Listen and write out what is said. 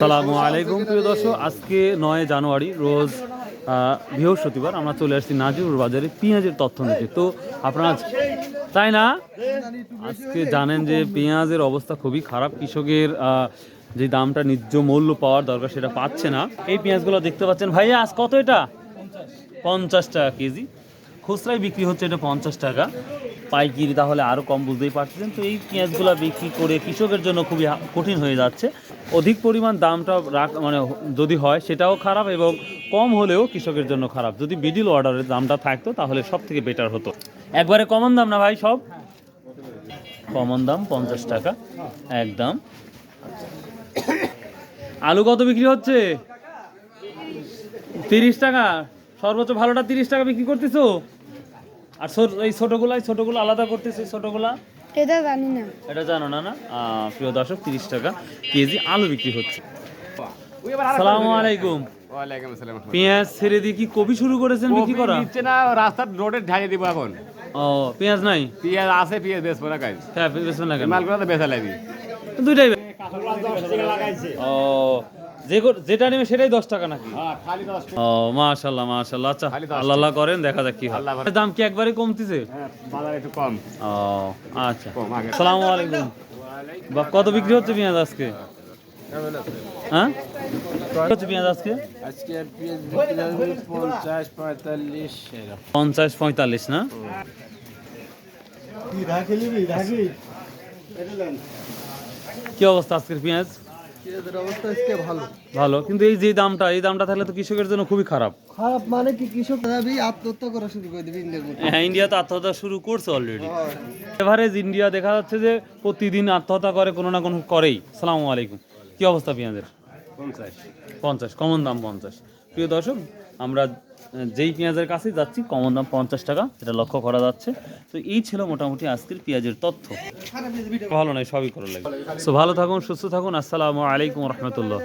আসসালামু আলাইকুম প্রিয় দর্শক, আজকে 9 জানুয়ারি রোজ বৃহস্পতিবার আমরা চলে আসছি নাজিরুর বাজারে পেঁয়াজের তথ্য নিতে। তো আপনারা তাই না আজকে জানেন যে পেঁয়াজের অবস্থা খুবই খারাপ। কৃষকের যে দামটা ন্যায্য মূল্য পাওয়ার দরকার সেটা পাচ্ছে না। এই পেঁয়াজগুলো দেখতে পাচ্ছেন ভাইয়া, আজ কত এটা? 50 টাকা কেজি। খুচরায় বিক্রি হচ্ছে এটা 50 টাকা, পাইকারি তাহলে আরও কম, বুঝতেই পারছেন। তো এই পেঁয়াজগুলো বিক্রি করে কৃষকের জন্য খুবই কঠিন হয়ে যাচ্ছে। অধিক পরিমাণ দামটা মানে যদি হয় সেটাও খারাপ, এবং কম হলেও কৃষকের জন্য খারাপ। যদি মিডল অর্ডারের দামটা থাকতো তাহলে সব থেকে বেটার হতো। একবারে কমন দাম না ভাই, সব কমন দাম 50 টাকা একদম। আলু কত বিক্রি হচ্ছে? 30 টাকা, সর্বোচ্চ ভালোটা 30 টাকা বিক্রি করতেছো। আর এই ছোটগুলো আলাদা করতেছে, ছোটগুলা এটা জানি না, এটা জানো না? না প্রিয় দর্শক, 30 টাকা কেজি আলু বিক্রি হচ্ছে। আসসালামু আলাইকুম। ওয়ালাইকুম আসসালাম। পেঁয়াজ ছেড়ে দিয়ে কি কপি শুরু করেছেন বিক্রি করা? নিচ্ছে না, রাস্তার রোডে ঢালিয়ে দিব এখন। ও, পেঁয়াজ নাই? পেঁয়াজ আছে, পেঁয়াজ বেচবো না কাজ। হ্যাঁ, বেচবেন না কেন? মালগুলো তো বেচা লাগবে। দুইটাই ও, যেটা নেবে সেটাই 10 টাকা নাকি? খালি 10 ও, মাশাআল্লাহ মাশাআল্লাহ। আচ্ছা, খালি 10 আল্লাহ আল্লাহ করেন, দেখা যাক কি হয়। আল্লাহ ভরসা। দাম কি একবারে কমতেছে? বাজার একটু কম। ও আচ্ছা। কম আগে। আসসালামু আলাইকুম। বা কত বিক্রি হচ্ছে পেঁয়াজ আজকে? হ্যাঁ, কত হচ্ছে পেঁয়াজ আজকে? আজকে পেঁয়াজ বিক্রি হবে 50-45 এরকম। 50-45 না? কি অবস্থা আজকের পেঁয়াজ? পেঁয়াজের অবস্থা আজকে ভালো। ভালো, কিন্তু এই যে দামটা থাকলে তো কৃষকের জন্য খুবই খারাপ। খারাপ মানে কি, কৃষক আত্মহত্যা করা শুরু করে দেবে ইন্ডিয়ার মধ্যে। হ্যাঁ, ইন্ডিয়া তো আত্মহত্যা শুরু করছে অলরেডি। এভারেজ ইন্ডিয়া দেখা যাচ্ছে যে প্রতিদিন আত্মহত্যা করে, কোনো না কোনো করেই। সালামু আলাইকুম। কি অবস্থা পেঁয়াজের? 50 কমন দাম 50। প্রিয় দর্শক, আমরা যেই পেঁয়াজের কাছে যাচ্ছি কমন দাম 50 টাকা, এটা লক্ষ্য করা যাচ্ছে। তো এই ছিল মোটামুটি আজকের পেঁয়াজের তথ্য। ভালো নয়, সবই করা লাগে। সো ভালো থাকুন, সুস্থ থাকুন। আসসালামু আলাইকুম রহমতুল্লাহ।